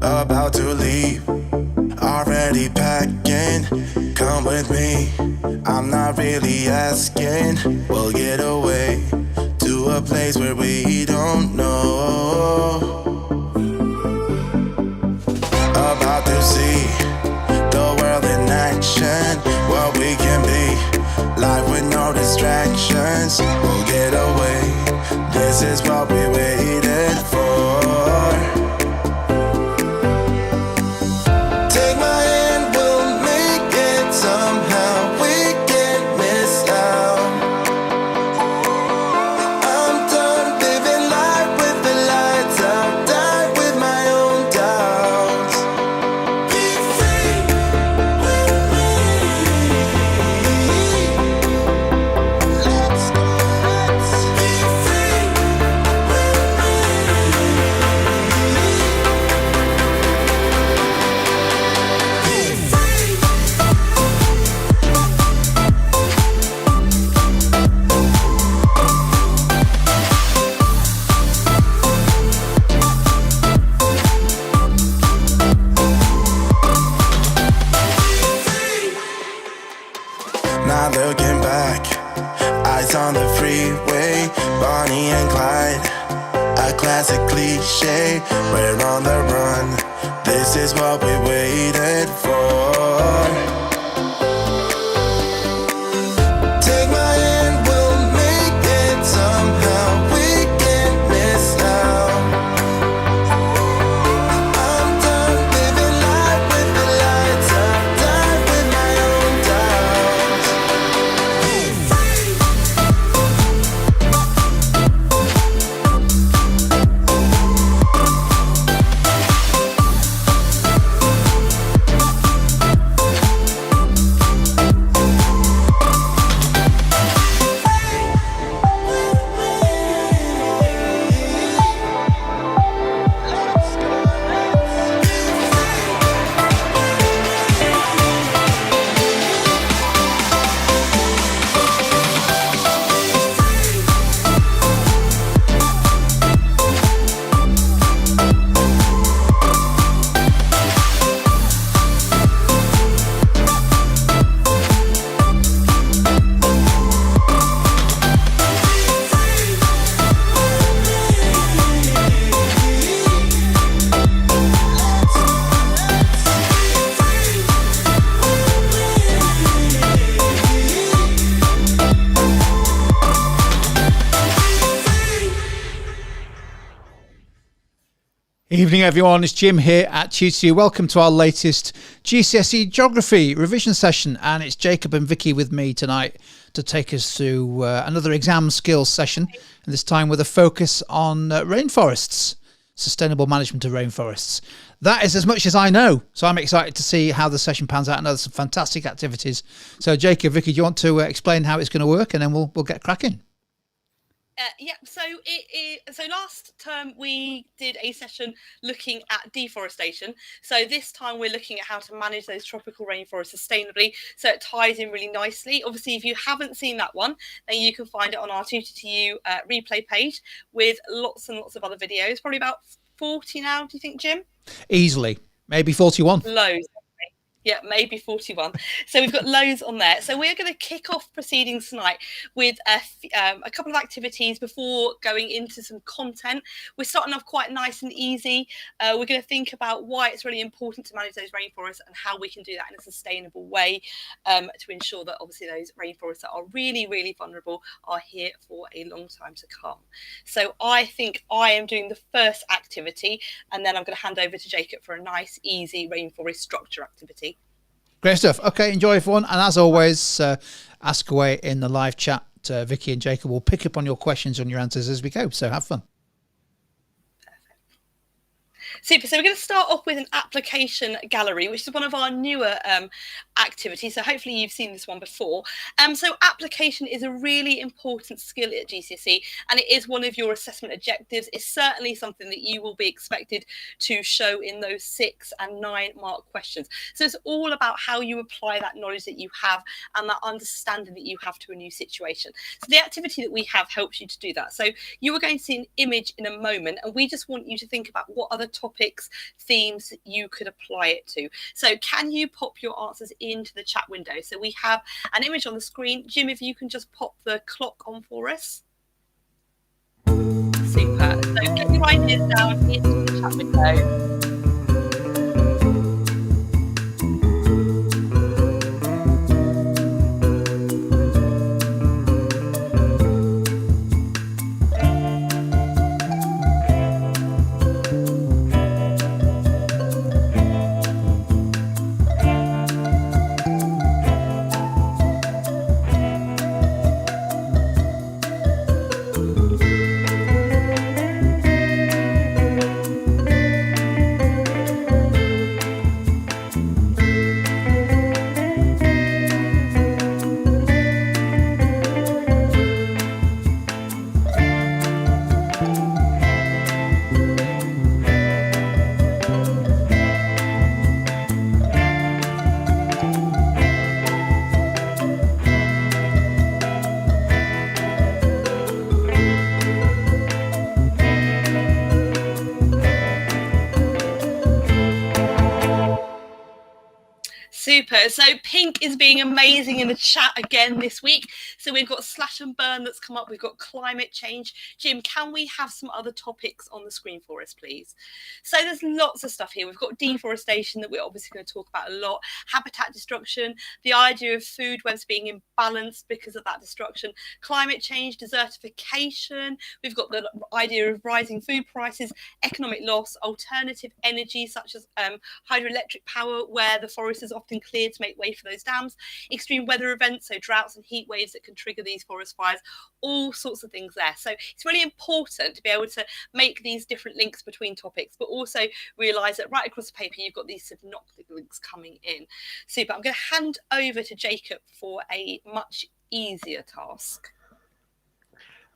about to leave, already packing. Come with me, I'm not really asking. We'll get away to a place where we don't know. About to see the world in action, what we can be, life with no distractions. We'll get away, this is what we waited for. Take my hand, we'll make it somehow. We can't miss out. I'm done living life with the lights out, die with my own doubts. Be free with me. Let's go, let's be free with Not looking back, eyes on the freeway, Bonnie and Clyde, a classic cliche. We're on the run, this is what we waited for. Take my hand, we'll make it somehow. We can't miss out. I'm done living life with the lights out, die with my own doubts. Be free. Let's go, let's be Evening everyone, it's Jim here at Tutor. Welcome to our latest GCSE Geography revision session, and it's Jacob and Vicky with me tonight to take us through another exam skills session, and this time with a focus on rainforests, sustainable management of rainforests. That is as much as I know, so I'm excited to see how the session pans out. I know there's some fantastic activities. So Jacob, Vicky, do you want to explain how it's going to work, and then we'll get cracking? So last term we did a session looking at deforestation. So this time we're looking at how to manage those tropical rainforests sustainably. So it ties in really nicely. Obviously, if you haven't seen that one, then you can find it on our Tutor to You replay page with lots and lots of other videos. Probably about 40 now, do you think, Jim? Easily, maybe 41. Loads. Yeah, maybe 41. So we've got loads on there. So we're going to kick off proceedings tonight with a couple of activities before going into some content. We're starting off quite nice and easy. We're going to think about why it's really important to manage those rainforests and how we can do that in a sustainable way to ensure that obviously those rainforests that are really, really vulnerable are here for a long time to come. So I think I am doing the first activity, and then I'm going to hand over to Jacob for a nice, easy rainforest structure activity. Great stuff. Okay, enjoy everyone. And as always, ask away in the live chat. Vicky and Jacob will pick up on your questions and your answers as we go. So have fun. Super. So we're going to start off with an application gallery, which is one of our newer activities. So hopefully you've seen this one before. So application is a really important skill at GCSE, and it is one of your assessment objectives. It's certainly something that you will be expected to show in those 6 and 9 mark questions. So it's all about how you apply that knowledge that you have and that understanding that you have to a new situation. So the activity that we have helps you to do that. So you are going to see an image in a moment, and we just want you to think about what other topics topics, themes you could apply it to. So can you pop your answers into the chat window? So we have an image on the screen. Jim, if you can just pop the clock on for us. Super. So get your ideas down into the chat window. Super. So Pink is being amazing in the chat again this week. So we've got slash and burn that's come up. We've got climate change. Jim, can we have some other topics on the screen for us, please? So there's lots of stuff here. We've got deforestation that we're obviously going to talk about a lot. Habitat destruction, the idea of food webs being imbalanced because of that destruction, climate change, desertification. We've got the idea of rising food prices, economic loss, alternative energy such as hydroelectric power, where the forest is often cleared to make way for those dams, extreme weather events, so droughts and heat waves that can trigger these forest fires, all sorts of things there. So it's really important to be able to make these different links between topics, but also realise that right across the paper you've got these synoptic links coming in. Super. I'm going to hand over to Jacob for a much easier task.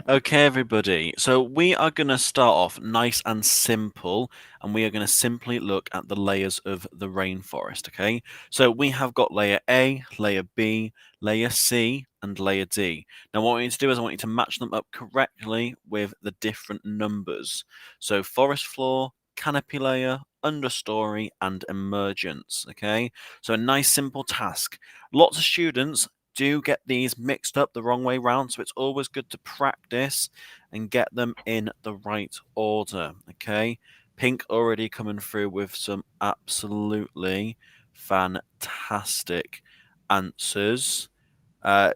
Okay, everybody. So we are going to start off nice and simple, and we are going to simply look at the layers of the rainforest, okay? So we have got layer A, layer B, layer C, and layer D. Now, what I want you to do is I want you to match them up correctly with the different numbers. So forest floor, canopy layer, understory, and emergence, okay? So a nice simple task. Lots of students do get these mixed up the wrong way round, so it's always good to practice and get them in the right order, okay? Pink already coming through with some absolutely fantastic answers. Let's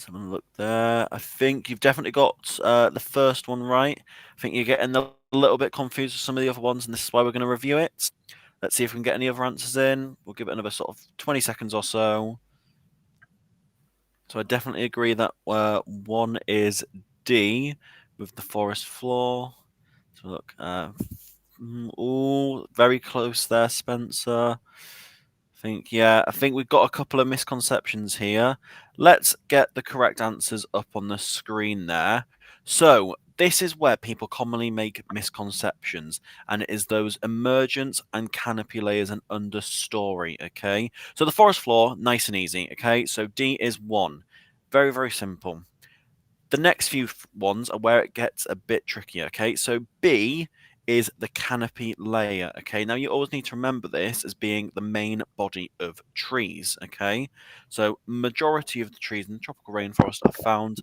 have a look there. I think you've definitely got the first one right. I think you're getting a little bit confused with some of the other ones, and this is why we're going to review it. Let's see if we can get any other answers in. We'll give it another sort of 20 seconds or so. So I definitely agree that one is D with the forest floor. So look, oh, very close there, Spencer. I think we've got a couple of misconceptions here. Let's get the correct answers up on the screen there. So this is where people commonly make misconceptions, and it is those emergence and canopy layers and understory, okay? So the forest floor, nice and easy, okay? So D is 1. Very, very simple. The next few ones are where it gets a bit trickier, okay? So B is the canopy layer, okay? Now, you always need to remember this as being the main body of trees, okay? So majority of the trees in the tropical rainforest are found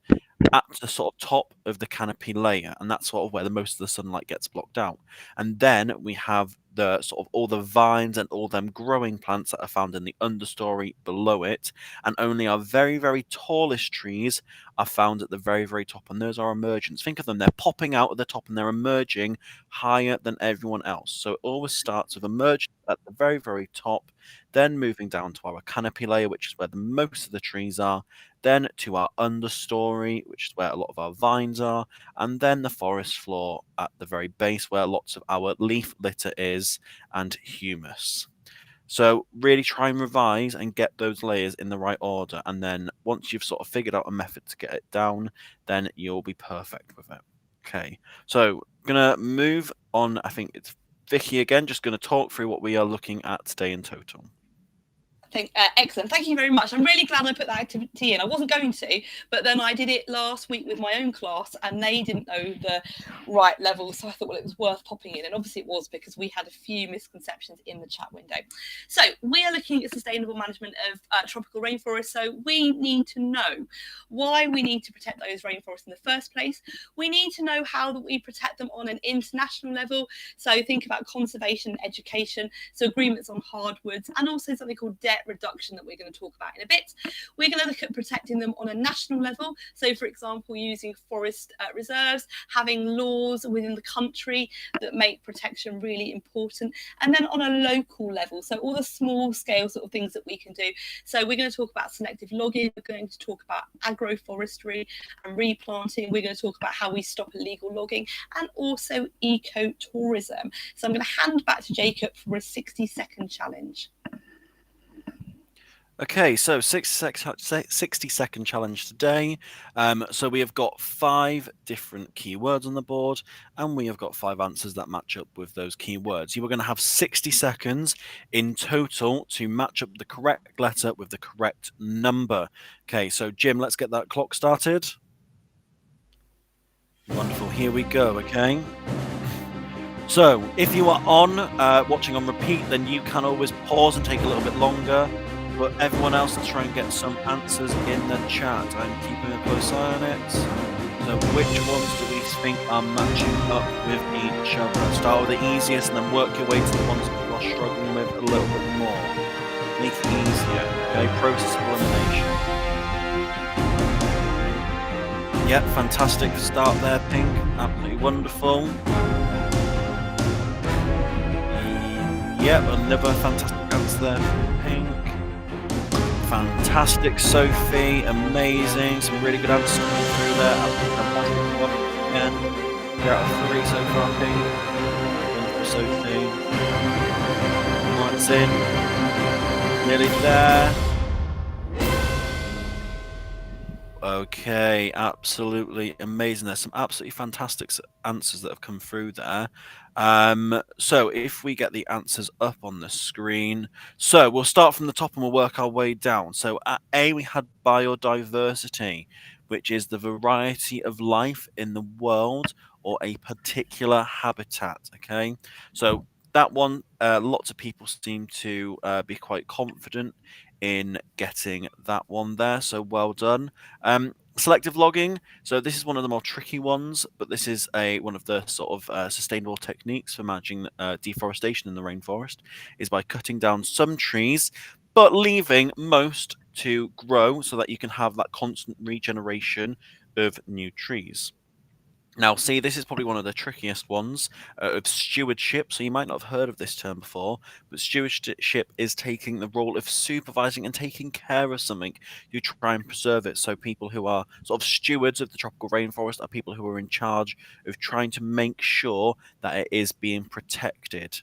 at the sort of top of the canopy layer, and that's sort of where the most of the sunlight gets blocked out. And then we have the sort of all the vines and all them growing plants that are found in the understory below it, and only our very, very tallest trees are found at the very, very top, and those are emergents. Think of them, they're popping out at the top and they're emerging higher than everyone else. So it always starts with emergence at the very, very top, then moving down to our canopy layer, which is where the most of the trees are, then to our understory, which is where a lot of our vines are, and then the forest floor at the very base, where lots of our leaf litter is, and humus. So really try and revise and get those layers in the right order, and then once you've sort of figured out a method to get it down, then you'll be perfect with it. Okay, so gonna move on. I think it's Vicky again, just going to talk through what we are looking at today in total. Excellent. Thank you very much. I'm really glad I put that activity in. I wasn't going to, but then I did it last week with my own class and they didn't know the right level. So I thought, well, it was worth popping in. And obviously it was because we had a few misconceptions in the chat window. So we are looking at sustainable management of tropical rainforests. So we need to know why we need to protect those rainforests in the first place. We need to know how that we protect them on an international level. So think about conservation and education. So agreements on hardwoods and also something called debt reduction that we're going to talk about in a bit. We're going to look at protecting them on a national level. So, for example, using forest reserves, having laws within the country that make protection really important. And then on a local level, so all the small scale sort of things that we can do. So we're going to talk about selective logging. We're going to talk about agroforestry and replanting. We're going to talk about how we stop illegal logging and also ecotourism. So I'm going to hand back to Jacob for a 60-second challenge. Okay, so 60-second challenge today. So we have got 5 different keywords on the board, and we have got 5 answers that match up with those keywords. You are going to have 60 seconds in total to match up the correct letter with the correct number. Okay, so Jim, let's get that clock started. Wonderful, here we go, okay? So if you are on watching on repeat, then you can always pause and take a little bit longer. But everyone else will try and get some answers in the chat. I'm keeping a close eye on it. So which ones do we think are matching up with each other? Start with the easiest and then work your way to the ones that you are struggling with a little bit more. Make it easier. Okay, process of elimination. Yeah, fantastic start there, Pink. Absolutely wonderful. Yep, another fantastic answer there from Pink. Fantastic, Sophie. Amazing. Some really good answers coming through there. Fantastic one again. You're out of 3 so far, Pink. Wonderful, Sophie. Martin. Nearly there. Okay, absolutely amazing. There's some absolutely fantastic answers that have come through there. So if we get the answers up on the screen, so we'll start from the top and we'll work our way down. So at A, we had biodiversity, which is the variety of life in the world or a particular habitat. Okay, so that one, lots of people seem to be quite confident in getting that one there, so well done. Selective logging, so this is one of the more tricky ones, but this is one of the sort of sustainable techniques for managing deforestation in the rainforest, is by cutting down some trees but leaving most to grow so that you can have that constant regeneration of new trees. Now, see, this is probably one of the trickiest ones of stewardship. So you might not have heard of this term before, but stewardship is taking the role of supervising and taking care of something. You try and preserve it. So people who are sort of stewards of the tropical rainforest are people who are in charge of trying to make sure that it is being protected.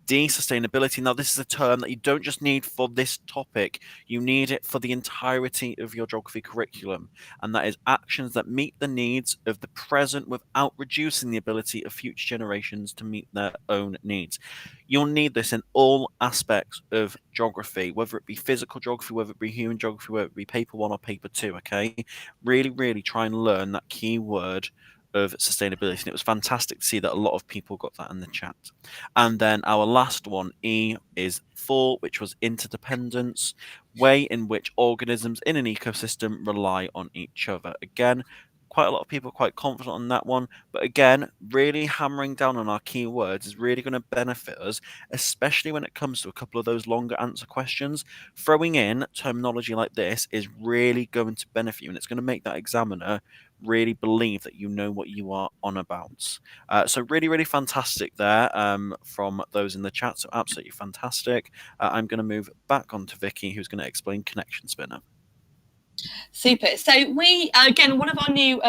D, sustainability. Now, this is a term that you don't just need for this topic, you need it for the entirety of your geography curriculum. And that is actions that meet the needs of the present without reducing the ability of future generations to meet their own needs. You'll need this in all aspects of geography, whether it be physical geography, whether it be human geography, whether it be paper 1 or paper 2, okay? Really, really try and learn that key word of sustainability, and it was fantastic to see that a lot of people got that in the chat. And then our last one, E, is 4, which was interdependence, way in which organisms in an ecosystem rely on each other. Again, quite a lot of people are quite confident on that one, but again, really hammering down on our keywords is really going to benefit us, especially when it comes to a couple of those longer answer questions. Throwing in terminology like this is really going to benefit you, and it's going to make that examiner really believe that you know what you are on about. So really, really fantastic there from those in the chat. So absolutely fantastic. I'm going to move back on to Vicky, who's going to explain Connection Spinner. Super. So we, again, one of our new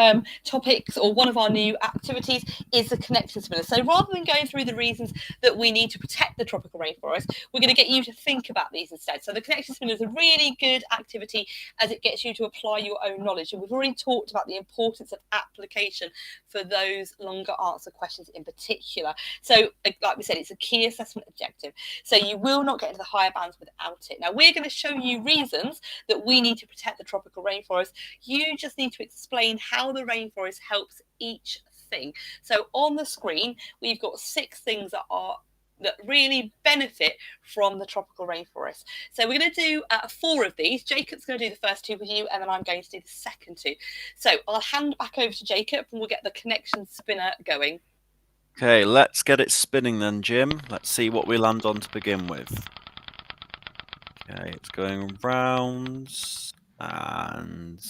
topics, or one of our new activities, is the connection spinner. So rather than going through the reasons that we need to protect the tropical rainforest, we're going to get you to think about these instead. So the connection spinner is a really good activity as it gets you to apply your own knowledge. And we've already talked about the importance of application for those longer answer questions in particular. So like we said, it's a key assessment objective. So you will not get into the higher bands without it. Now we're going to show you reasons that we need to protect the tropical rainforest. You just need to explain how the rainforest helps each thing. So on the screen, we've got 6 things that really benefit from the tropical rainforest. So we're going to do 4 of these. Jacob's going to do the first 2 with you, and then I'm going to do the second 2. So I'll hand back over to Jacob, and we'll get the connection spinner going. Okay, let's get it spinning then, Jim. Let's see what we land on to begin with. Okay, it's going round and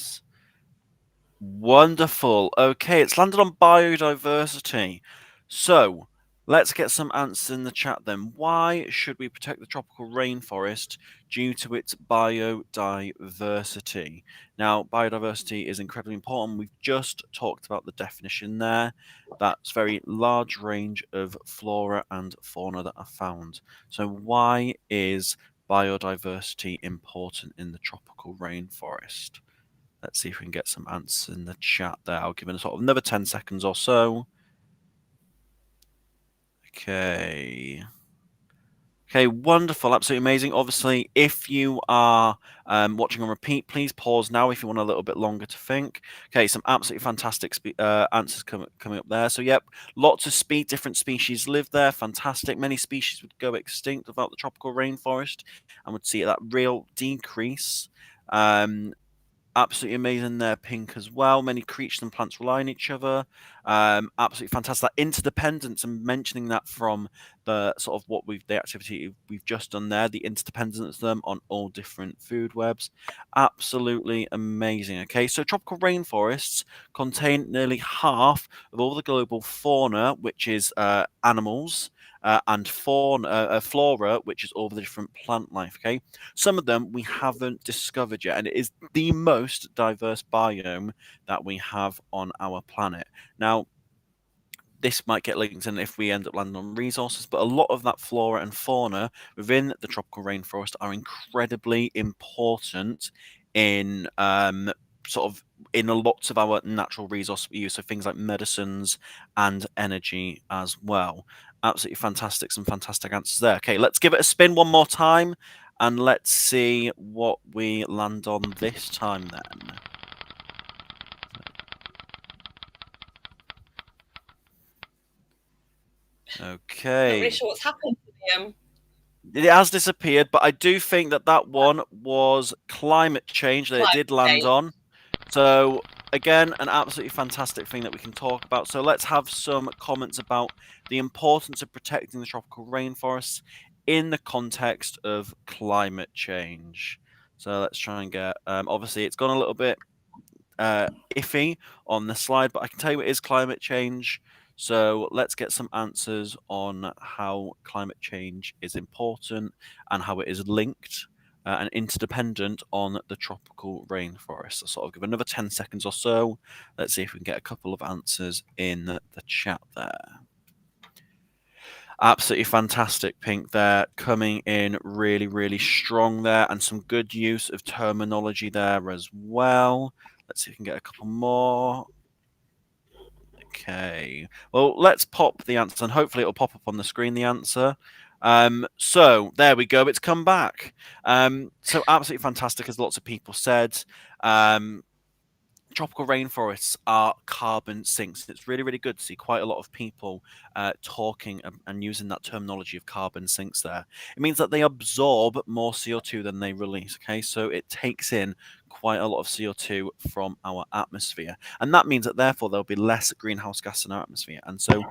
wonderful. Okay, it's landed on biodiversity. So let's get some answers in the chat then. Why should we protect the tropical rainforest due to its biodiversity? Now, biodiversity is incredibly important. We've just talked about the definition there. That's very large range of flora and fauna that are found. So why is biodiversity important in the tropical rainforest? Let's see if we can get some answers in the chat there. I'll give it a sort of another 10 seconds or so. Okay. Okay, wonderful, absolutely amazing. Obviously, if you are watching on repeat, please pause now if you want a little bit longer to think. Okay, some absolutely fantastic answers coming up there. So, yep, lots of different species live there. Fantastic. Many species would go extinct without the tropical rainforest and would see that real decrease. Absolutely amazing there, Pink, as well. Many creatures and plants rely on each other. Absolutely fantastic. That interdependence, and mentioning that from the sort of the activity we've just done there, the interdependence of them on all different food webs. Absolutely amazing. Okay, so tropical rainforests contain nearly half of all the global fauna, which is animals, and flora, which is all the different plant life. Okay, some of them we haven't discovered yet, and it is the most diverse biome that we have on our planet. Now, this might get linked in if we end up landing on resources, but a lot of that flora and fauna within the tropical rainforest are incredibly important in sort of in a lot of our natural resource use, so things like medicines and energy as well. Absolutely fantastic, some fantastic answers there. Okay, let's give it a spin one more time and let's see what we land on this time then. Okay. Not really sure what's happened to them. It has disappeared, but I do think that one was climate change that it did land on. So again, an absolutely fantastic thing that we can talk about. So let's have some comments about the importance of protecting the tropical rainforests in the context of climate change. So let's try and get, obviously it's gone a little bit iffy on the slide, but I can tell you it is climate change. So let's get some answers on how climate change is important and how it is linked and interdependent on the tropical rainforest. I'll sort of give another 10 seconds or so. Let's see if we can get a couple of answers in the chat there. Absolutely fantastic, Pink, there, coming in really, really strong there, and some good use of terminology there as well. Let's see if we can get a couple more. Okay, well, let's pop the answer, and hopefully it'll pop up on the screen, the answer. So there we go, it's come back. So absolutely fantastic, as lots of people said. Tropical rainforests are carbon sinks. It's really, really good to see quite a lot of people talking and using that terminology of carbon sinks there. It means that they absorb more CO2 than they release, okay? So it takes in quite a lot of CO2 from our atmosphere. And that means that therefore there'll be less greenhouse gas in our atmosphere. And so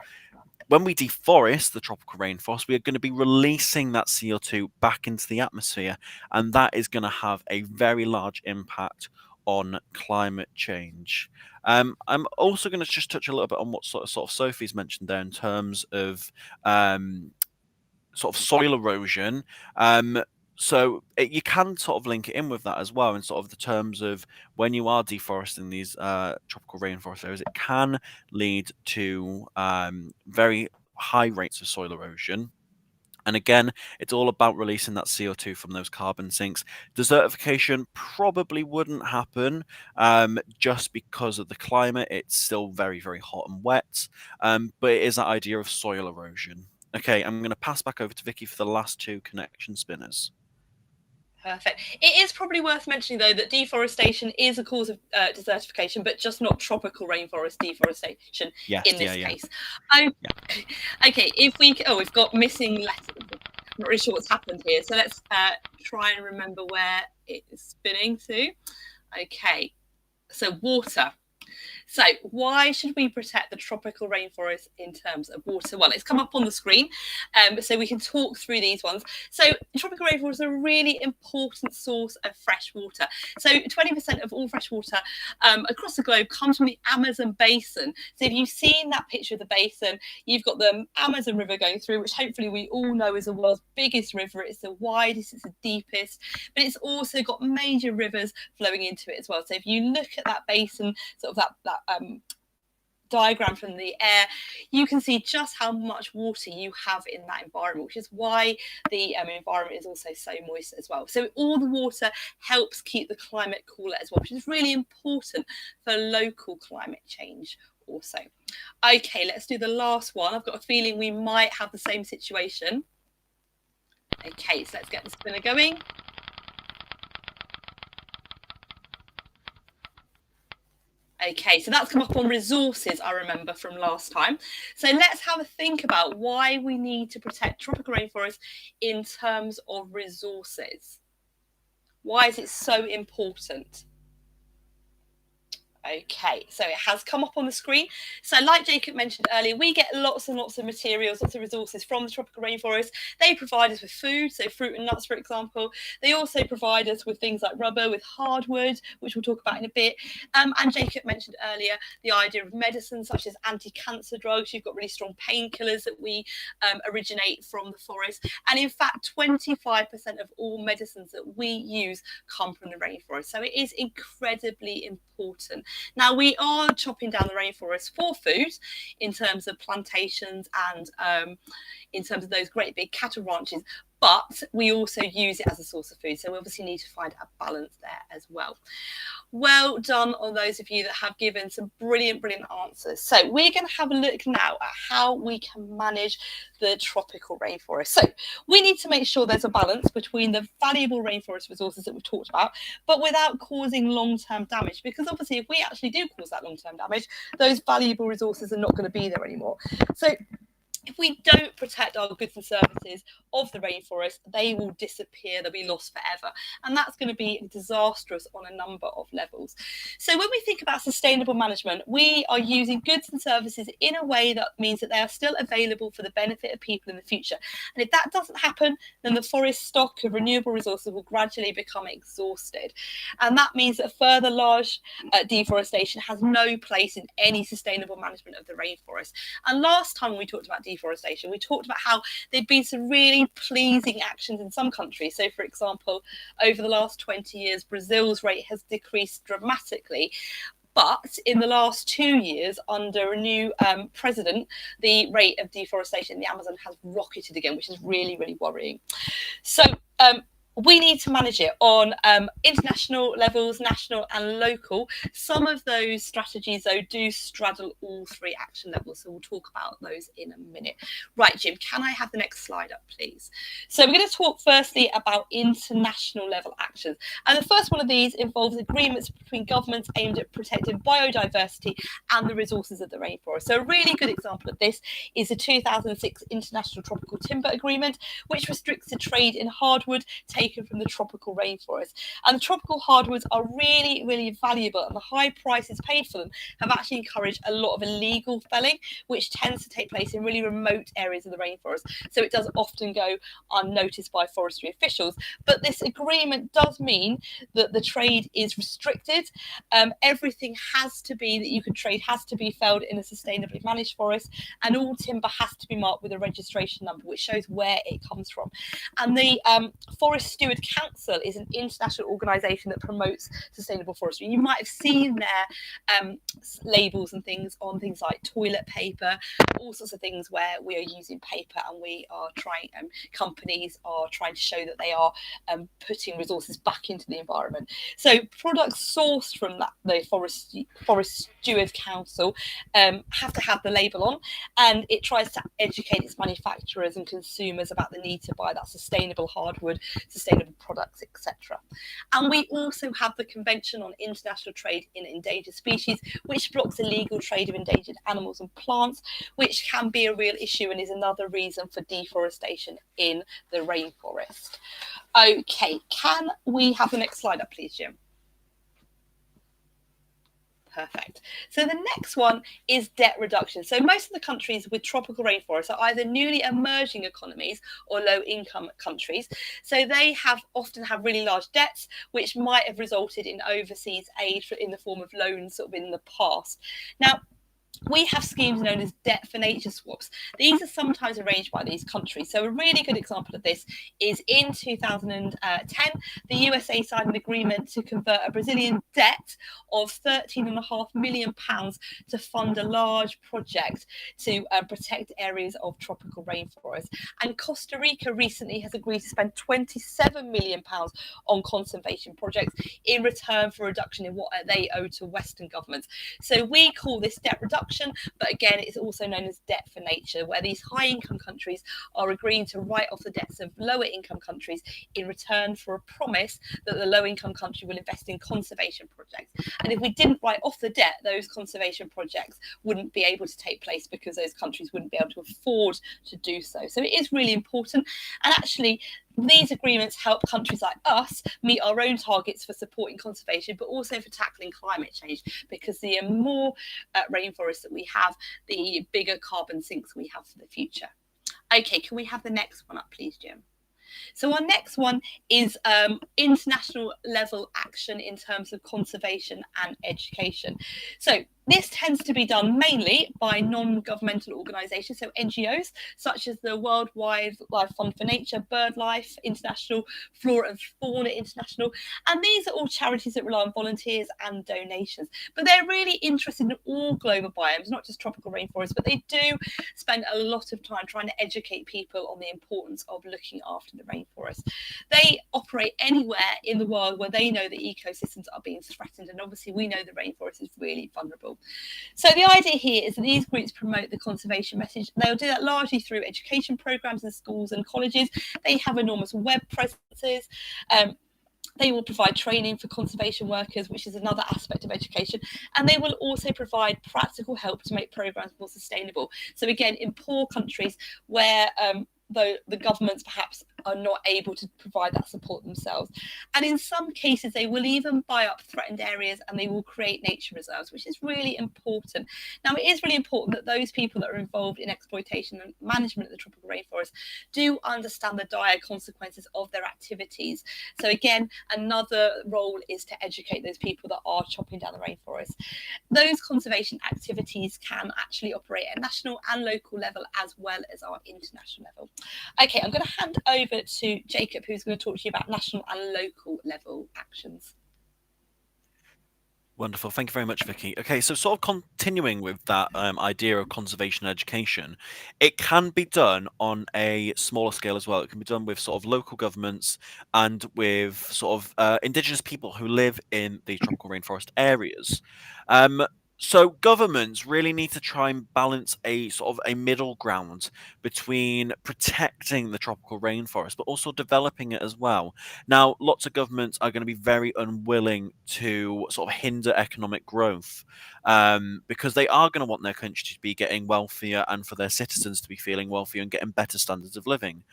when we deforest the tropical rainforest, we are going to be releasing that CO2 back into the atmosphere. And that is going to have a very large impact on climate change. I'm also going to just touch a little bit on what sort of Sophie's mentioned there in terms of sort of soil erosion. So you can sort of link it in with that as well, in sort of the terms of when you are deforesting these tropical rainforest areas, it can lead to very high rates of soil erosion. And again, it's all about releasing that CO2 from those carbon sinks. Desertification probably wouldn't happen just because of the climate. It's still very, very hot and wet. But it is that idea of soil erosion. Okay, I'm going to pass back over to Vicky for the last two connection spinners. Perfect. It is probably worth mentioning, though, that deforestation is a cause of desertification, but just not tropical rainforest deforestation in this case. Okay, we've got missing letters. I'm not really sure what's happened here. So let's try and remember where it's spinning to. Okay, so water. So why should we protect the tropical rainforest in terms of water? Well, it's come up on the screen, so we can talk through these ones. So tropical rainforests are a really important source of fresh water. So 20% of all fresh water across the globe comes from the Amazon basin. So if you've seen that picture of the basin, you've got the Amazon River going through, which hopefully we all know is the world's biggest river. It's the widest, it's the deepest, but it's also got major rivers flowing into it as well. So if you look at that basin, sort of that diagram from the air, you can see just how much water you have in that environment, which is why the environment is also so moist as well. So all the water helps keep the climate cooler as well, which is really important for local climate change also. Okay, let's do the last one. I've got a feeling we might have the same situation. Okay, so let's get the spinner going. Okay, so that's come up on resources, I remember from last time. So let's have a think about why we need to protect tropical rainforests in terms of resources. Why is it so important? Okay, so it has come up on the screen. So like Jacob mentioned earlier, we get lots and lots of materials, lots of resources from the tropical rainforest. They provide us with food, so fruit and nuts, for example. They also provide us with things like rubber, with hardwood, which we'll talk about in a bit. And Jacob mentioned earlier the idea of medicines such as anti-cancer drugs. You've got really strong painkillers that we originate from the forest. And in fact, 25% of all medicines that we use come from the rainforest. So it is incredibly important. Now, we are chopping down the rainforest for food in terms of plantations and in terms of those great big cattle ranches, but we also use it as a source of food. So we obviously need to find a balance there as well. Well done on those of you that have given some brilliant answers. So we're going to have a look now at how we can manage the tropical rainforest. So we need to make sure there's a balance between the valuable rainforest resources that we've talked about, but without causing long-term damage, because obviously if we actually do cause that long-term damage, those valuable resources are not going to be there anymore. So if we don't protect our goods and services of the rainforest, they will disappear, they'll be lost forever. And that's going to be disastrous on a number of levels. So when we think about sustainable management, we are using goods and services in a way that means that they are still available for the benefit of people in the future. And if that doesn't happen, then the forest stock of renewable resources will gradually become exhausted. And that means that further large deforestation has no place in any sustainable management of the rainforest. And last time we talked about deforestation, we talked about how there'd been some really pleasing actions in some countries. So, for example, over the last 20 years, Brazil's rate has decreased dramatically. But in the last 2 years, under a new president, the rate of deforestation in the Amazon has rocketed again, which is really worrying. So we need to manage it on international levels, national and local. Some of those strategies, though, do straddle all three action levels. So we'll talk about those in a minute. Right, Jim, can I have the next slide up, please? So we're going to talk firstly about international level actions. And the first one of these involves agreements between governments aimed at protecting biodiversity and the resources of the rainforest. So a really good example of this is the 2006 International Tropical Timber Agreement, which restricts the trade in hardwood taken from the tropical rainforest. And the tropical hardwoods are really valuable, and the high prices paid for them have actually encouraged a lot of illegal felling, which tends to take place in really remote areas of the rainforest. So it does often go unnoticed by forestry officials. But this agreement does mean that the trade is restricted. Everything has to be that you can trade has to be felled in a sustainably managed forest, and all timber has to be marked with a registration number, which shows where it comes from. And the forest Steward Council is an international organisation that promotes sustainable forestry. You might have seen their labels and things on things like toilet paper, all sorts of things where we are using paper, and we are trying, companies are trying to show that they are putting resources back into the environment. So products sourced from the Forest Steward Council have to have the label on, and it tries to educate its manufacturers and consumers about the need to buy that sustainable hardwood, sustainable products, etc. And we also have the Convention on International Trade in Endangered Species, which blocks illegal trade of endangered animals and plants, which can be a real issue and is another reason for deforestation in the rainforest. Okay, can we have the next slide up, please, Jim? Perfect. So the next one is debt reduction. So most of the countries with tropical rainforests are either newly emerging economies or low income countries. So they often have really large debts, which might have resulted in overseas aid in the form of loans sort of in the past. Now, we have schemes known as debt for nature swaps. These are sometimes arranged by these countries. So a really good example of this is in 2010, the USA signed an agreement to convert a Brazilian debt of £13.5 million to fund a large project to protect areas of tropical rainforest. And Costa Rica recently has agreed to spend £27 million on conservation projects in return for a reduction in what they owe to Western governments. So we call this debt reduction, but again, it's also known as debt for nature, where these high income countries are agreeing to write off the debts of lower income countries in return for a promise that the low income country will invest in conservation projects. And if we didn't write off the debt, those conservation projects wouldn't be able to take place because those countries wouldn't be able to afford to do so. So it is really important. And actually, these agreements help countries like us meet our own targets for supporting conservation, but also for tackling climate change, because the more rainforests that we have, the bigger carbon sinks we have for the future. Okay, can we have the next one up, please, Jim? So our next one is international level action in terms of conservation and education. So this tends to be done mainly by non-governmental organisations, so NGOs, such as the World Wildlife Fund for Nature, BirdLife International, Flora and Fauna International, and these are all charities that rely on volunteers and donations. But they're really interested in all global biomes, not just tropical rainforests, but they do spend a lot of time trying to educate people on the importance of looking after the rainforest. They operate anywhere in the world where they know the ecosystems are being threatened, and obviously we know the rainforest is really vulnerable. So the idea here is that these groups promote the conservation message. They'll do that largely through education programs in schools and colleges. They have enormous web presences. They will provide training for conservation workers, which is another aspect of education. And they will also provide practical help to make programs more sustainable. So again, in poor countries where the governments perhaps are not able to provide that support themselves. And in some cases, they will even buy up threatened areas and they will create nature reserves, which is really important. Now, it is really important that those people that are involved in exploitation and management of the tropical rainforest do understand the dire consequences of their activities. So again, another role is to educate those people that are chopping down the rainforest. Those conservation activities can actually operate at national and local level as well as our international level. Okay, I'm going to hand over to Jacob, who's going to talk to you about national and local level actions. Wonderful. Thank you very much, Vicky. Okay, so sort of continuing with that idea of conservation education, it can be done on a smaller scale as well. It can be done with sort of local governments and with sort of indigenous people who live in the tropical rainforest areas. So governments really need to try and balance a sort of a middle ground between protecting the tropical rainforest, but also developing it as well. Now, lots of governments are going to be very unwilling to sort of hinder economic growth because they are going to want their country to be getting wealthier and for their citizens to be feeling wealthier and getting better standards of living.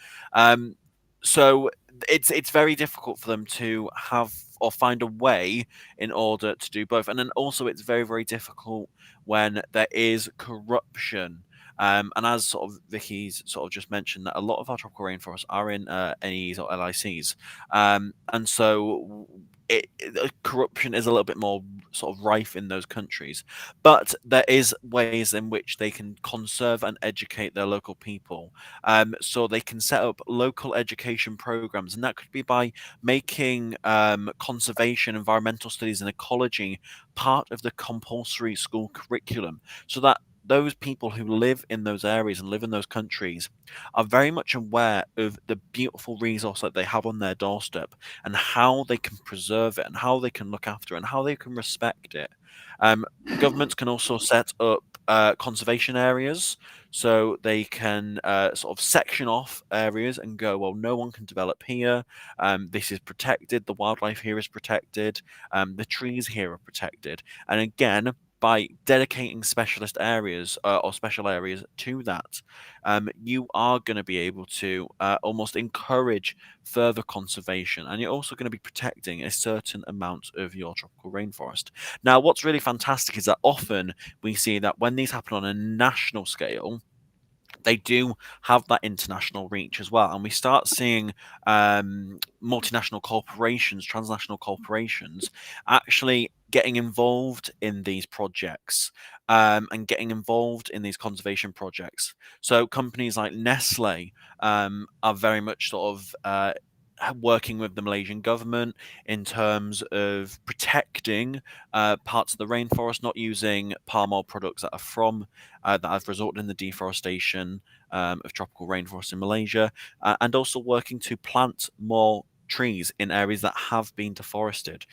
So it's very difficult for them to have or find a way in order to do both. And then also it's very, very difficult when there is corruption And as sort of Vicky's sort of just mentioned, that a lot of our tropical rainforests are in NEs or LICs, and so corruption is a little bit more sort of rife in those countries. But there is ways in which they can conserve and educate their local people. So they can set up local education programs, and that could be by making conservation, environmental studies, and ecology part of the compulsory school curriculum, so that those people who live in those areas and live in those countries are very much aware of the beautiful resource that they have on their doorstep, and how they can preserve it, and how they can look after it, and how they can respect it. Um, Governments can also set up conservation areas, so they can sort of section off areas and go, well, no one can develop here. This is protected. The wildlife here is protected. The trees here are protected. And again, by dedicating specialist areas or special areas to that, you are going to be able to almost encourage further conservation, and you're also going to be protecting a certain amount of your tropical rainforest. Now, what's really fantastic is that often we see that when these happen on a national scale, they do have that international reach as well. And we start seeing multinational corporations, transnational corporations, actually getting involved in these projects and getting involved in these conservation projects. So companies like Nestle are very much sort of working with the Malaysian government in terms of protecting parts of the rainforest, not using palm oil products that are from that have resulted in the deforestation of tropical rainforests in Malaysia, and also working to plant more trees in areas that have been deforested.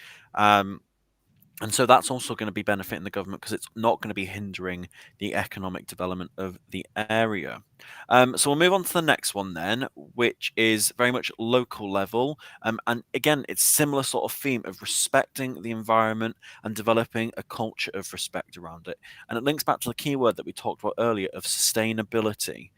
And so that's also going to be benefiting the government, because it's not going to be hindering the economic development of the area. So we'll move on to the next one then, which is very much local level. And again, it's similar sort of theme of respecting the environment and developing a culture of respect around it. And it links back to the key word that we talked about earlier of sustainability.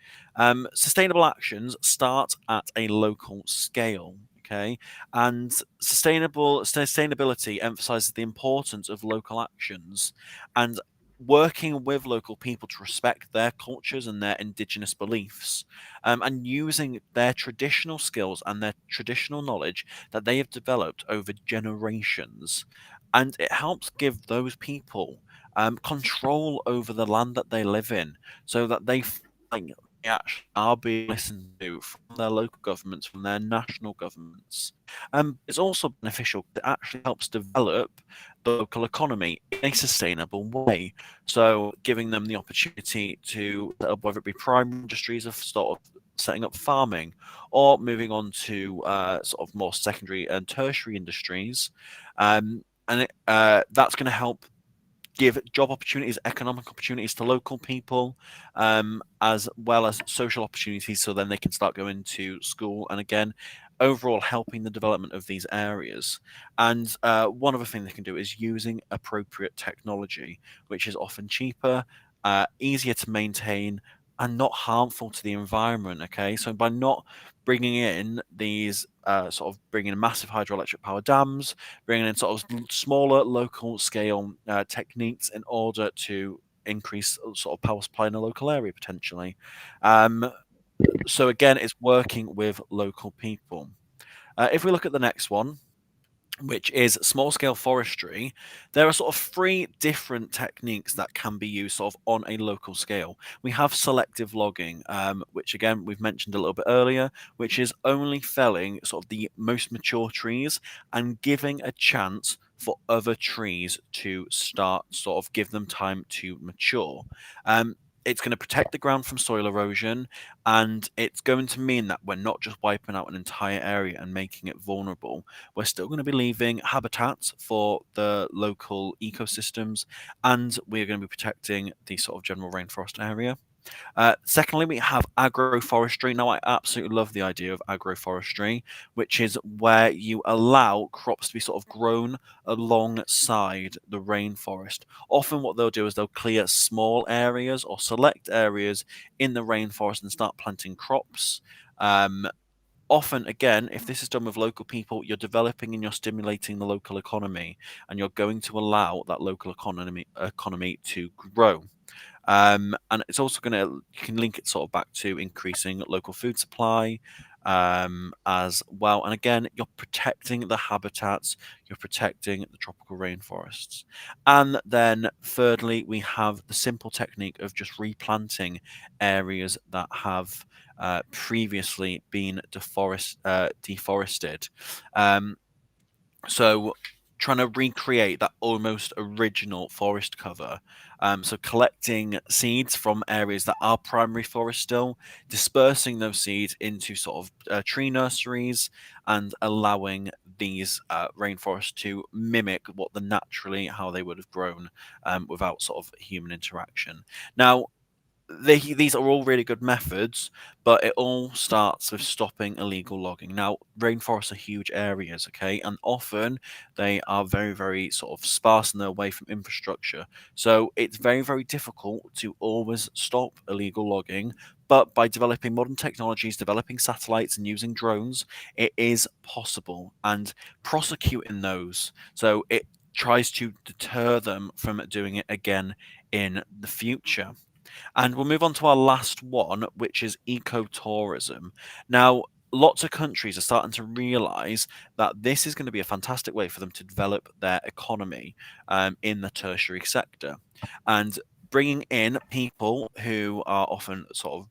Sustainable actions start at a local scale. Okay, and sustainability emphasizes the importance of local actions and working with local people to respect their cultures and their indigenous beliefs, and using their traditional skills and their traditional knowledge that they have developed over generations. And it helps give those people control over the land that they live in, so that they feel they actually are being listened to from their local governments, from their national governments. It's also beneficial. It actually helps develop the local economy in a sustainable way. So, giving them the opportunity to set up, whether it be primary industries of sort of setting up farming, or moving on to sort of more secondary and tertiary industries, and that's going to help give job opportunities, economic opportunities to local people, as well as social opportunities, so then they can start going to school, and again, overall helping the development of these areas. And one other thing they can do is using appropriate technology, which is often cheaper, easier to maintain, and not harmful to the environment. Okay, so by not bringing in these sort of bringing in massive hydroelectric power dams, bringing in sort of smaller local scale techniques in order to increase sort of power supply in a local area potentially. Um, so again, it's working with local people. If we look at the next one, which is small scale forestry, there are sort of three different techniques that can be used sort of on a local scale. We have selective logging, which again we've mentioned a little bit earlier, which is only felling sort of the most mature trees and giving a chance for other trees to start, sort of give them time to mature. It's going to protect the ground from soil erosion, and it's going to mean that we're not just wiping out an entire area and making it vulnerable. We're still going to be leaving habitats for the local ecosystems, and we're going to be protecting the sort of general rainforest area. Secondly, we have agroforestry. Now, I absolutely love the idea of agroforestry, which is where you allow crops to be sort of grown alongside the rainforest. Often, what they'll do is they'll clear small areas or select areas in the rainforest and start planting crops. Often, again, if this is done with local people, you're developing and you're stimulating the local economy, and you're going to allow that local economy to grow. And it's also you can link it sort of back to increasing local food supply as well. And again, you're protecting the habitats, you're protecting the tropical rainforests. And then thirdly, we have the simple technique of just replanting areas that have previously been deforested. Um, so trying to recreate that almost original forest cover. So collecting seeds from areas that are primary forest still, dispersing those seeds into sort of tree nurseries, and allowing these rainforests to mimic what the naturally how they would have grown without sort of human interaction. Now, these are all really good methods, but it all starts with stopping illegal logging. Now, rainforests are huge areas, okay, and often they are very, very sort of sparse and they're away from infrastructure. So it's very, very difficult to always stop illegal logging. But by developing modern technologies, developing satellites, and using drones, it is possible. And prosecuting those, so it tries to deter them from doing it again in the future. And we'll move on to our last one, which is ecotourism. Now, lots of countries are starting to realize that this is going to be a fantastic way for them to develop their economy in the tertiary sector. And bringing in people who are often sort of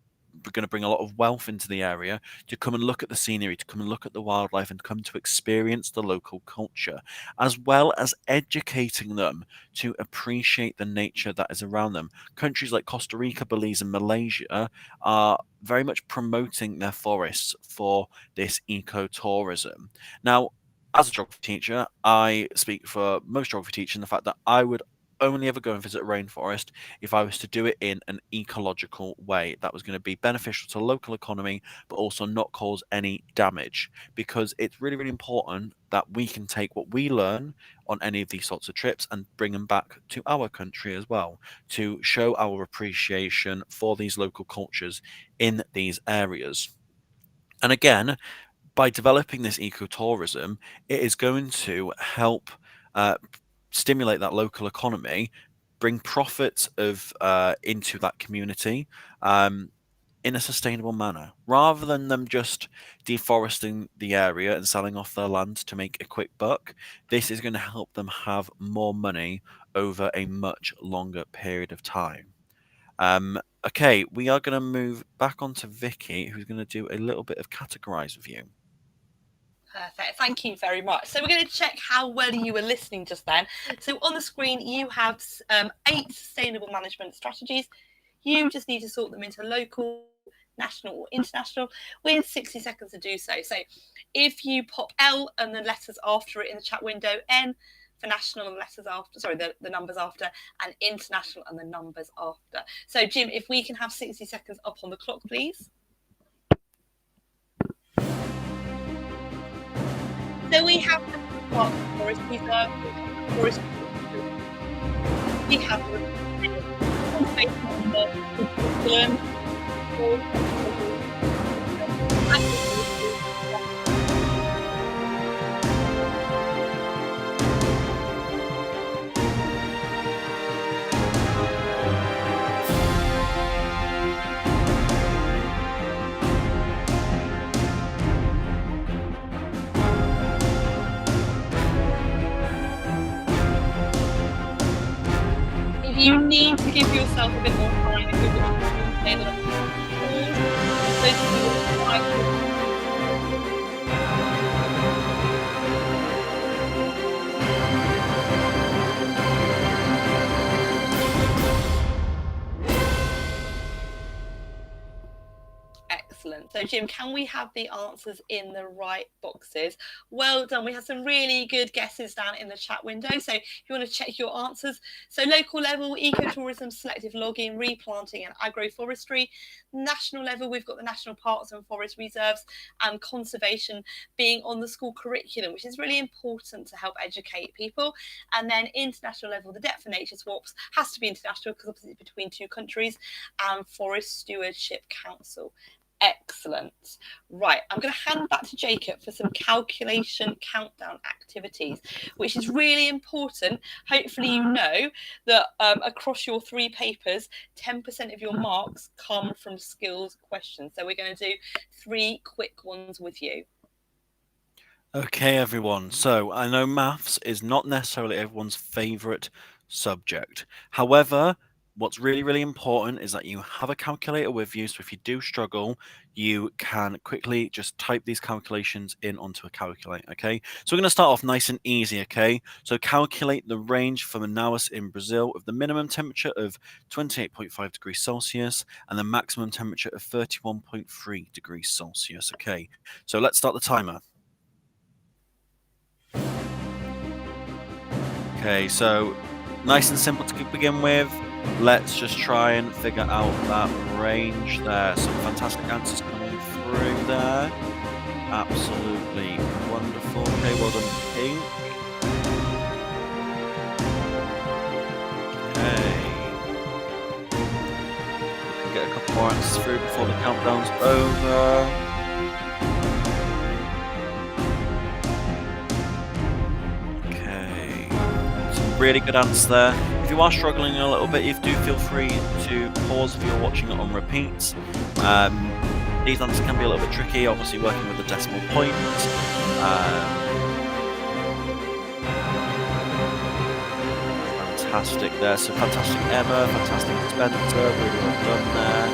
going to bring a lot of wealth into the area to come and look at the scenery, to come and look at the wildlife, and come to experience the local culture, as well as educating them to appreciate the nature that is around them. Countries like Costa Rica, Belize, and Malaysia are very much promoting their forests for this ecotourism. Now, as a geography teacher, I speak for most geography teachers in the fact that I would only ever go and visit a rainforest if I was to do it in an ecological way that was going to be beneficial to the local economy, but also not cause any damage. Because it's really, really important that we can take what we learn on any of these sorts of trips and bring them back to our country as well to show our appreciation for these local cultures in these areas. And again, by developing this ecotourism, it is going to help uh, stimulate that local economy, bring profits of into that community in a sustainable manner, rather than them just deforesting the area and selling off their land to make a quick buck. This is going to help them have more money over a much longer period of time. Okay, we are going to move back on to Vicky, who's going to do a little bit of categorize review. Perfect. Thank you very much. So we're going to check how well you were listening just then. So on the screen, you have 8 sustainable management strategies. You just need to sort them into local, national, or international with 60 seconds to do so. So if you pop L and the letters after it in the chat window, N for national and the letters after, sorry, the numbers after, and international and the numbers after. So Jim, if we can have 60 seconds up on the clock, please. So we have the forest reserve, forest. We have you need to give yourself a bit more time if you're going to say that. Excellent. So Jim, can we have the answers in the right boxes? Well done. We have some really good guesses down in the chat window. So if you want to check your answers. So local level, ecotourism, selective logging, replanting and agroforestry. National level, we've got the national parks and forest reserves and conservation being on the school curriculum, which is really important to help educate people. And then international level, the debt for nature swaps has to be international because obviously it's between 2 countries, and Forest Stewardship Council. Excellent. Right, I'm going to hand back to Jacob for some calculation countdown activities, which is really important. Hopefully you know that across your 3 papers, 10% of your marks come from skills questions. So we're going to do 3 quick ones with you. Okay, everyone. So I know maths is not necessarily everyone's favourite subject. However, what's really, really important is that you have a calculator with you. So if you do struggle, you can quickly just type these calculations in onto a calculator. Okay. So we're going to start off nice and easy. Okay. So calculate the range for Manaus in Brazil of the minimum temperature of 28.5 degrees Celsius and the maximum temperature of 31.3 degrees Celsius. Okay. So let's start the timer. Okay, so nice and simple to begin with. Let's just try and figure out that range there. Some fantastic answers coming through there. Absolutely wonderful. Okay, well done, Pink. Okay. We can get a couple more answers through before the countdown's over. Really good answer there. If you are struggling a little bit, you do feel free to pause if you're watching it on repeat. These answers can be a little bit tricky, obviously working with the decimal point. Fantastic there. So fantastic Emma, fantastic Spencer, really well done there.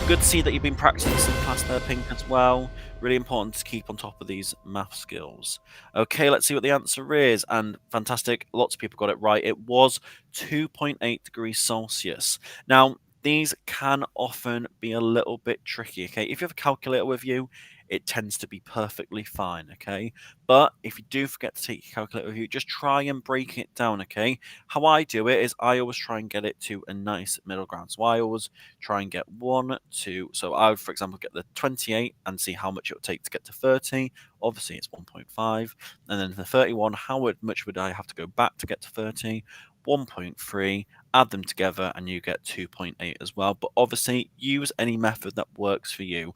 Good to see that you've been practicing some class there, Pink, as well. Really important to keep on top of these math skills. Okay, let's see what the answer is. And fantastic, lots of people got it right. It was 2.8 degrees Celsius. Now, these can often be a little bit tricky, okay? If you have a calculator with you, it tends to be perfectly fine, okay? But if you do forget to take your calculator with you, just try and break it down, okay? How I do it is I always try and get it to a nice middle ground. So I always try and get 1, 2. So I would, for example, get the 28 and see how much it would take to get to 30. Obviously, it's 1.5. And then the 31, much would I have to go back to get to 30? 1.3, add them together and you get 2.8 as well. But obviously use any method that works for you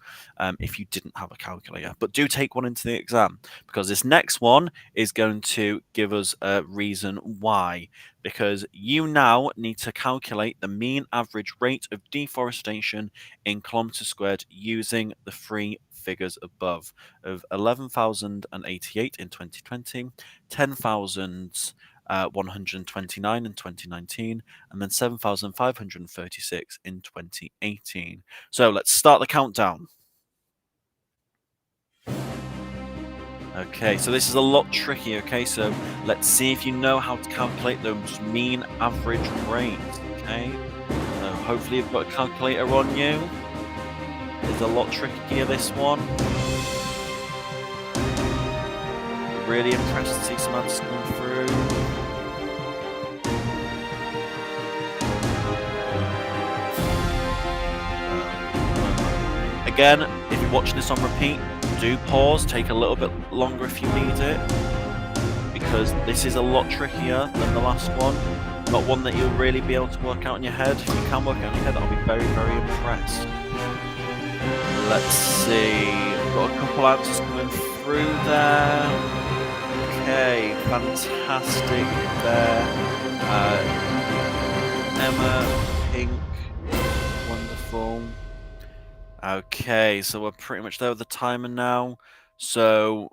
if you didn't have a calculator. But do take one into the exam, because this next one is going to give us a reason why. Because you now need to calculate the mean average rate of deforestation in kilometers squared using the 3 figures above of 11,088 in 2020, 10,000 129 in 2019, and then 7,536 in 2018. So let's start the countdown. Okay, so this is a lot tricky, okay? So let's see if you know how to calculate those mean average rates, okay? So hopefully you've got a calculator on you. It's a lot trickier, this one. Really impressed to see some answers coming through. Again, if you're watching this on repeat, do pause, take a little bit longer if you need it, because this is a lot trickier than the last one. Not one that you'll really be able to work out in your head. If you can work out in your head, I'll be very, very impressed. Let's see, we've got a couple answers coming through there. Okay, fantastic there. Emma, Pink, wonderful. Okay, so we're pretty much there with the timer now. So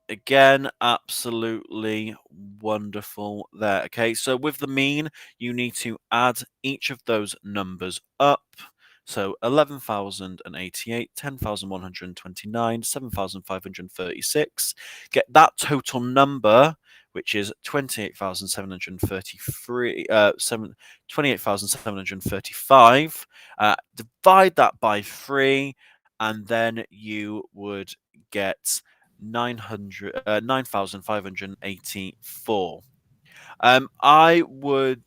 again, absolutely wonderful there. Okay, so with the mean, you need to add each of those numbers up. So 11,088, 10,129, 7,536. Get that total number, which is 28,733, 28,735. Divide that by 3, and then you would get 9,584. I would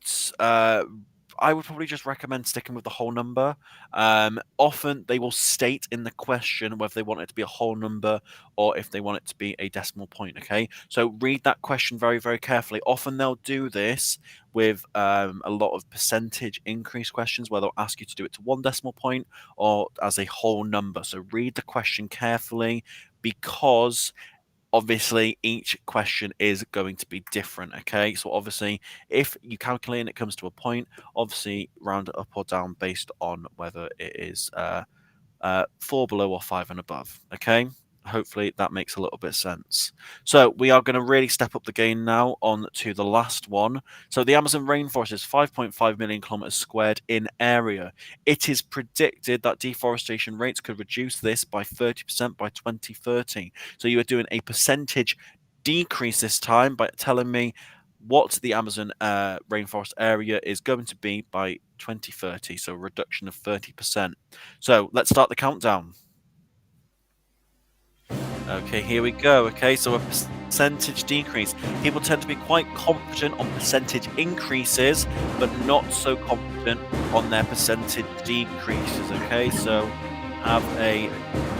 I would probably just recommend sticking with the whole number. Often they will state in the question whether they want it to be a whole number or if they want it to be a decimal point. Okay, so read that question very, very carefully. Often they'll do this with a lot of percentage increase questions where they'll ask you to do it to 1 decimal point or as a whole number. So read the question carefully, because obviously each question is going to be different. Okay, so obviously if you calculate and it comes to a point, obviously round it up or down based on whether it is 4 below or 5 and above. Okay, hopefully that makes a little bit of sense. So we are going to really step up the game now on to the last one. So the Amazon rainforest is 5.5 million kilometers squared in area. It is predicted that deforestation rates could reduce this by 30% by 2030. So you are doing a percentage decrease this time by telling me what the Amazon rainforest area is going to be by 2030, so a reduction of 30%. So let's start the countdown. Okay, here we go. Okay, so a percentage decrease. People tend to be quite confident on percentage increases, but not so confident on their percentage decreases. Okay, so have a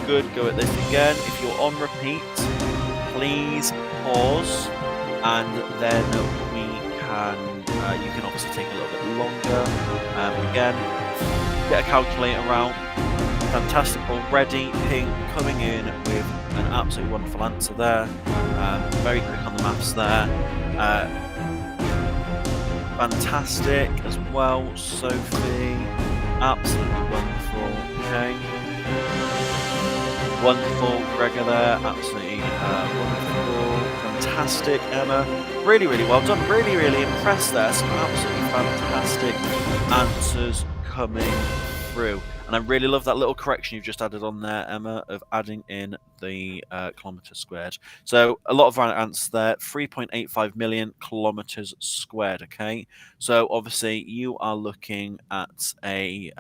good go at this again. If you're on repeat, please pause, and then you can obviously take a little bit longer. Again, get a calculator out. Fantastic already. Ping coming in with an absolutely wonderful answer there. Very quick on the maths there. Fantastic as well, Sophie. Absolutely wonderful. Okay. Wonderful, Gregor there. Absolutely wonderful. Fantastic, Emma. Really, really well done. Really, really impressed there. Some absolutely fantastic answers coming through. And I really love that little correction you've just added on there, Emma, of adding in the kilometres squared. So a lot of right answers there. 3.85 million kilometres squared. Okay, so obviously you are looking at a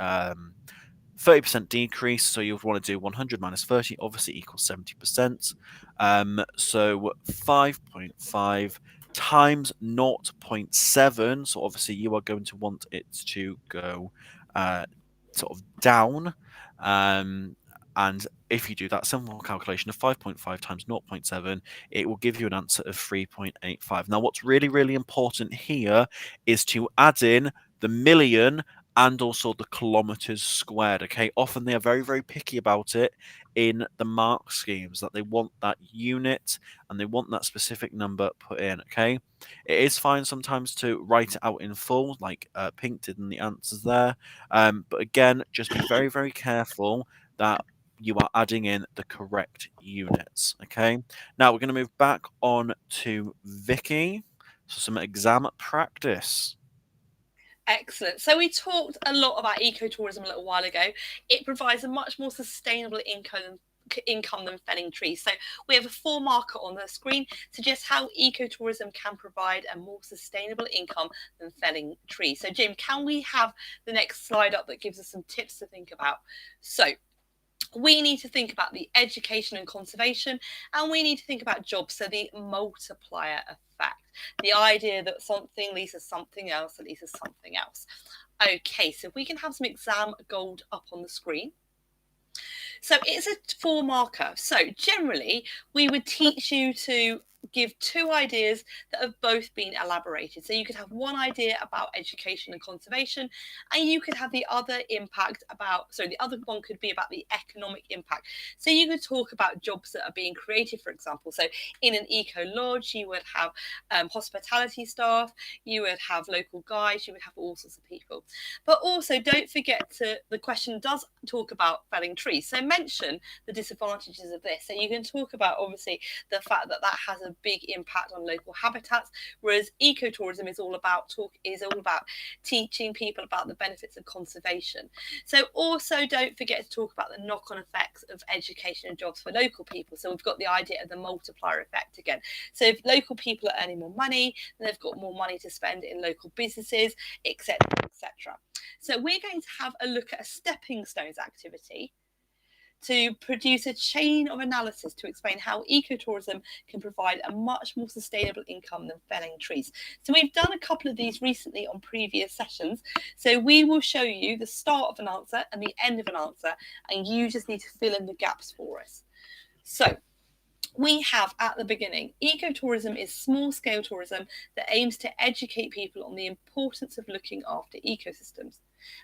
30% decrease. So you would want to do 100 minus 30, obviously equals 70%. So 5.5 times 0.7. So obviously you are going to want it to go sort of down, and if you do that simple calculation of 5.5 times 0.7, it will give you an answer of 3.85. Now what's really, really important here is to add in the million and also the kilometers squared. Okay, often they are very, very picky about it in the mark schemes, that they want that unit and they want that specific number put in. Okay, it is fine sometimes to write it out in full, like Pink did in the answers there, but again, just be very, very careful that you are adding in the correct units. Okay, now we're going to move back on to Vicky, so some exam practice. Excellent. So we talked a lot about ecotourism a little while ago. It provides a much more sustainable income than felling trees. So we have a 4 marker on the screen to just how ecotourism can provide a more sustainable income than felling trees. So Jim, can we have the next slide up that gives us some tips to think about? So we need to think about the education and conservation, and we need to think about jobs. So the multiplier effect, the idea that something leads to something else, that leads to something else. Okay, so if we can have some exam gold up on the screen. So it's a 4 marker. So generally we would teach you to give 2 ideas that have both been elaborated. So you could have one idea about education and conservation, and you could have the other impact about, so the other one could be about the economic impact. So you could talk about jobs that are being created, for example. So in an eco lodge, you would have hospitality staff, you would have local guides, you would have all sorts of people. But also don't forget the question does talk about felling trees. So mention the disadvantages of this. So you can talk about obviously the fact that that has a big impact on local habitats, whereas ecotourism is all about teaching people about the benefits of conservation. So also don't forget to talk about the knock-on effects of education and jobs for local people. So we've got the idea of the multiplier effect again. So if local people are earning more money, then they've got more money to spend in local businesses, etc., etc. So we're going to have a look at a stepping stones activity to produce a chain of analysis to explain how ecotourism can provide a much more sustainable income than felling trees. So we've done a couple of these recently on previous sessions. So we will show you the start of an answer and the end of an answer, and you just need to fill in the gaps for us. So we have at the beginning, ecotourism is small-scale tourism that aims to educate people on the importance of looking after ecosystems.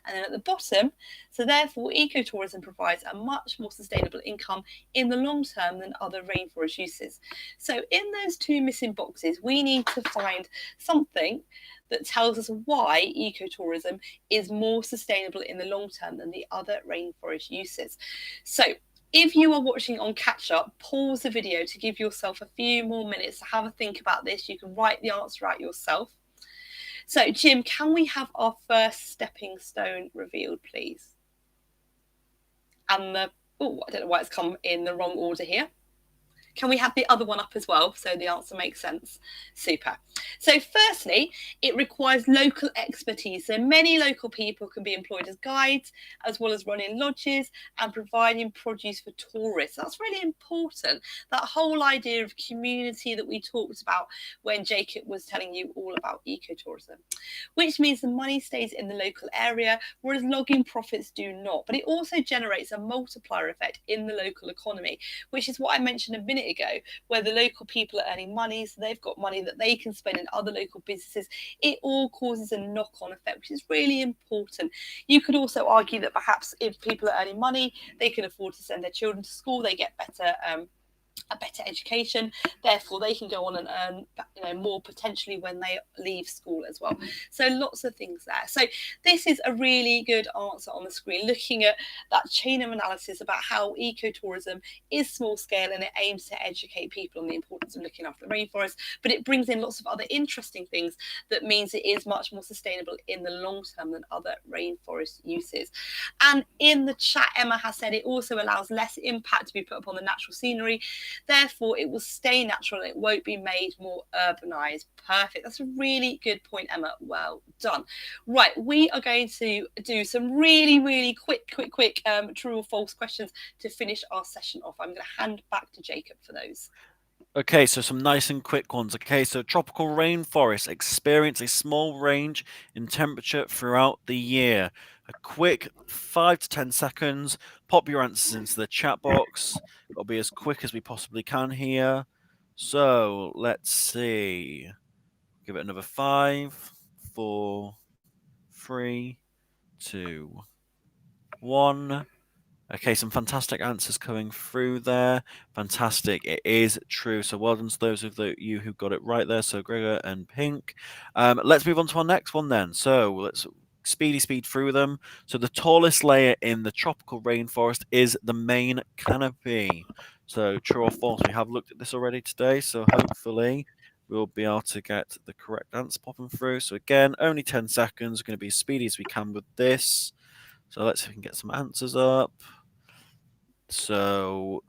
And then at the bottom, so therefore ecotourism provides a much more sustainable income in the long term than other rainforest uses. So in those two missing boxes, we need to find something that tells us why ecotourism is more sustainable in the long term than the other rainforest uses. So if you are watching on catch up, pause the video to give yourself a few more minutes to have a think about this. You can write the answer out yourself. So, Jim, can we have our first stepping stone revealed, please? And I don't know why it's come in the wrong order here. Can we have the other one up as well so the answer makes sense? Super. So firstly, it requires local expertise. So many local people can be employed as guides, as well as running lodges and providing produce for tourists. That's really important. That whole idea of community that we talked about when Jacob was telling you all about ecotourism, which means the money stays in the local area, whereas logging profits do not. But it also generates a multiplier effect in the local economy, which is what I mentioned a minute ago, where the local people are earning money, so they've got money that they can spend in other local businesses. It all causes a knock-on effect, which is really important. You could also argue that perhaps if people are earning money, they can afford to send their children to school, they get a better education, therefore they can go on and earn more potentially when they leave school as well. So lots of things there. So this is a really good answer on the screen, looking at that chain of analysis about how ecotourism is small scale and it aims to educate people on the importance of looking after the rainforest, but it brings in lots of other interesting things that means it is much more sustainable in the long term than other rainforest uses. And in the chat, Emma has said it also allows less impact to be put upon the natural scenery. Therefore, it will stay natural and it won't be made more urbanized. Perfect. That's a really good point, Emma. Well done. Right, we are going to do some really, really quick true or false questions to finish our session off. I'm going to hand back to Jacob for those. Okay, so some nice and quick ones. Okay, so tropical rainforests experience a small range in temperature throughout the year. A quick 5 to 10 seconds. Pop your answers into the chat box. It'll be as quick as we possibly can here. So let's see. Give it another 5, 4, 3, 2, 1. Okay, some fantastic answers coming through there. Fantastic. It is true. So well done to those of you who got it right there. So Gregor and Pink. Let's move on to our next one then. So let's speed through them. So the tallest layer in the tropical rainforest is the main canopy. So true or false? We have looked at this already today. So hopefully we'll be able to get the correct answer popping through. So again, only 10 seconds. We're going to be as speedy as we can with this. So let's see if we can get some answers up. So,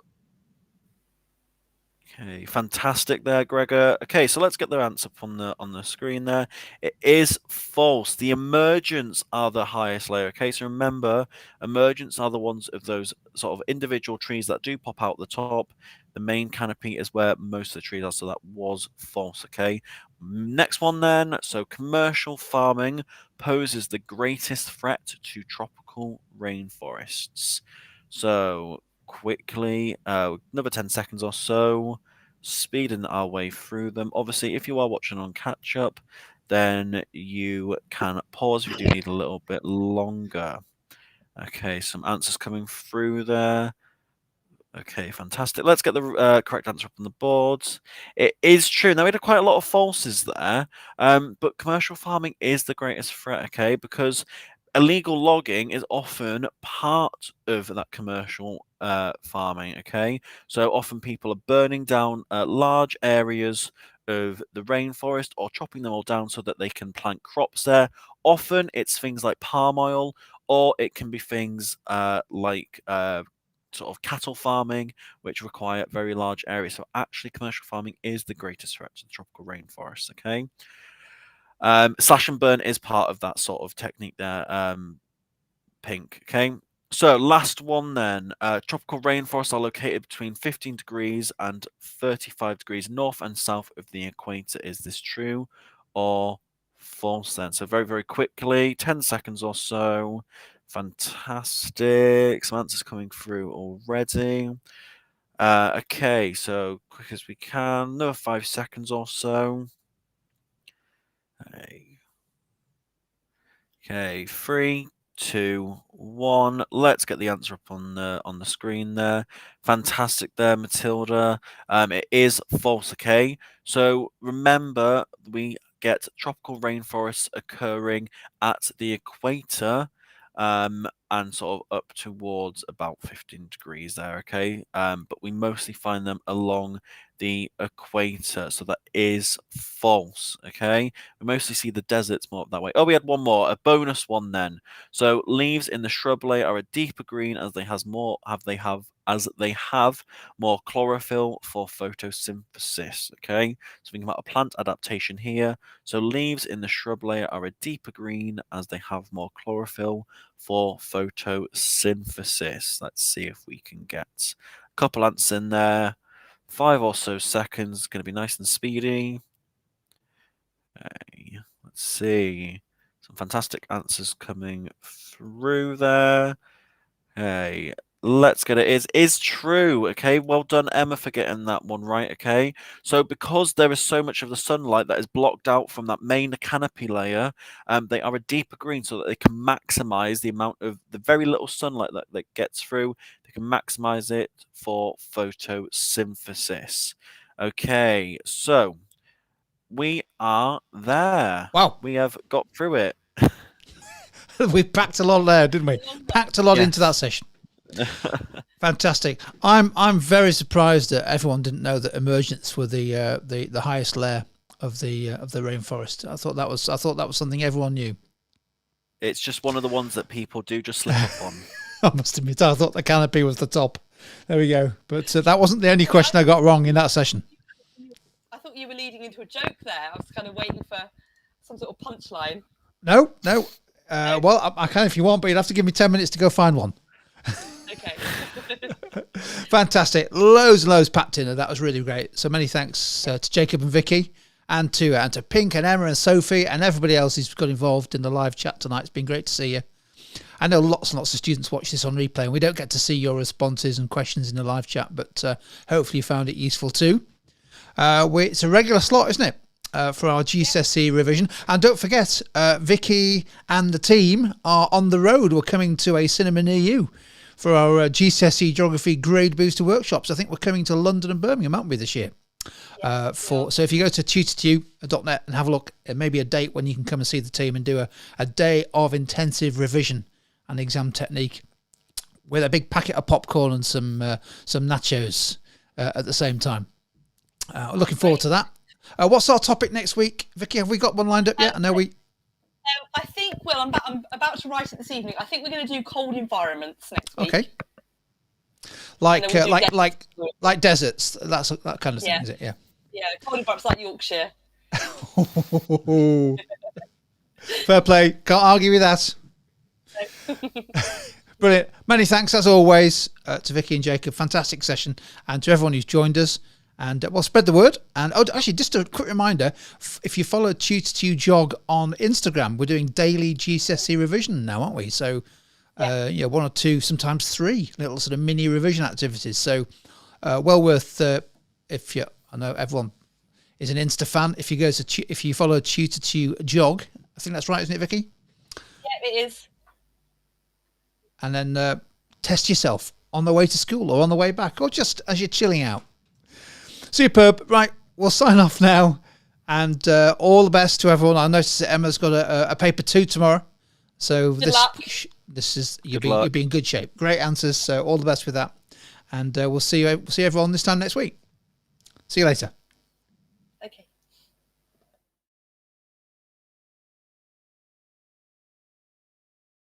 okay, fantastic there, Gregor. Okay, so let's get the answer up on the screen there. It is false. The emergents are the highest layer. Okay, so remember, emergents are the ones of those sort of individual trees that do pop out the top. The main canopy is where most of the trees are, so that was false. Okay, next one then. So commercial farming poses the greatest threat to tropical rainforests. So quickly, another 10 seconds or so, speeding our way through them. Obviously, if you are watching on catch up, then you can pause if you do need a little bit longer. Okay, some answers coming through there. Okay, fantastic. Let's get the correct answer up on the boards. It is true. Now, we had quite a lot of falses there, but commercial farming is the greatest threat, okay, because illegal logging is often part of that commercial farming, okay? So often people are burning down large areas of the rainforest or chopping them all down so that they can plant crops there. Often it's things like palm oil, or it can be things like sort of cattle farming, which require very large areas. So actually, commercial farming is the greatest threat to the tropical rainforest, okay? Slash and burn is part of that sort of technique there, Pink, okay? So last one then. Tropical rainforests are located between 15 degrees and 35 degrees north and south of the equator. Is this true or false then? So very, very quickly, 10 seconds or so. Fantastic. Some answers coming through already. Okay, so quick as we can. Another 5 seconds or so. Okay, 3, 2, 1. Let's get the answer up on the screen there. Fantastic there, Matilda. It is false. Okay, so remember we get tropical rainforests occurring at the equator, and sort of up towards about 15 degrees there. Okay, but we mostly find them along the equator, so that is false. Okay, we mostly see the deserts more up that way. Oh, we had one more, a bonus one then. So leaves in the shrub layer are a deeper green as they have more chlorophyll for photosynthesis. Okay, so thinking about a plant adaptation here. So leaves in the shrub layer are a deeper green as they have more chlorophyll for photosynthesis. Let's see if we can get a couple answers in there. 5 or so seconds, going to be nice and speedy. Okay, let's see. Some fantastic answers coming through there. Okay, let's get it. It is true. Okay, well done, Emma, for getting that one right. Okay, so because there is so much of the sunlight that is blocked out from that main canopy layer, they are a deeper green so that they can maximize the amount of the very little sunlight that gets through. They can maximize it for photosynthesis. Okay, so we are there. Wow. We have got through it. We packed a lot there, didn't we? Packed a lot into that session. Fantastic. I'm very surprised that everyone didn't know that emergence were the highest layer of the rainforest. I thought that was something everyone knew. It's just one of the ones that people do just slip up on. I must admit, I thought the canopy was the top. There we go. But that wasn't the only question I got wrong in that session. I thought you were leading into a joke there. I was kind of waiting for some sort of punchline. No. Well, I can if you want, but you'd have to give me 10 minutes to go find one. Okay. Fantastic. Loads and loads packed in there. That was really great. So many thanks to Jacob and Vicky, and to Pink and Emma and Sophie and everybody else who's got involved in the live chat tonight. It's been great to see you. I know lots and lots of students watch this on replay, and we don't get to see your responses and questions in the live chat, but hopefully you found it useful too. It's a regular slot, isn't it, for our GCSE revision? And don't forget, Vicky and the team are on the road. We're coming to a cinema near you for our GCSE Geography Grade Booster workshops. I think we're coming to London and Birmingham, aren't we, this year? So if you go to tutortu.net and have a look at maybe a date when you can come and see the team and do a day of intensive revision and exam technique with a big packet of popcorn and some nachos at the same time. Looking forward to that. What's our topic next week, Vicky? Have we got one lined up yet? I know we. I think. Well, I'm about to write it this evening. I think we're going to do cold environments next week. Okay. Like deserts. That kind of thing, is it? Yeah. Yeah, cold environments like Yorkshire. Fair play. Can't argue with that. Brilliant. Many thanks as always to Vicky and Jacob. Fantastic session, and to everyone who's joined us. And we'll spread the word. And actually, just a quick reminder: if you follow Tutor2Jog on Instagram, we're doing daily GCSE revision now, aren't we? So, one or two, sometimes 3 little sort of mini revision activities. So, well worth. I know everyone is an Insta fan. If you follow Tutor2Jog, I think that's right, isn't it, Vicky? Yeah, it is. And then test yourself on the way to school or on the way back, or just as you're chilling out. Superb. Right, we'll sign off now, and all the best to everyone. I noticed that Emma's got a paper 2 tomorrow, so Good luck. This is you'll be in good shape. Great answers, so all the best with that, and we'll see everyone this time next week. See you later.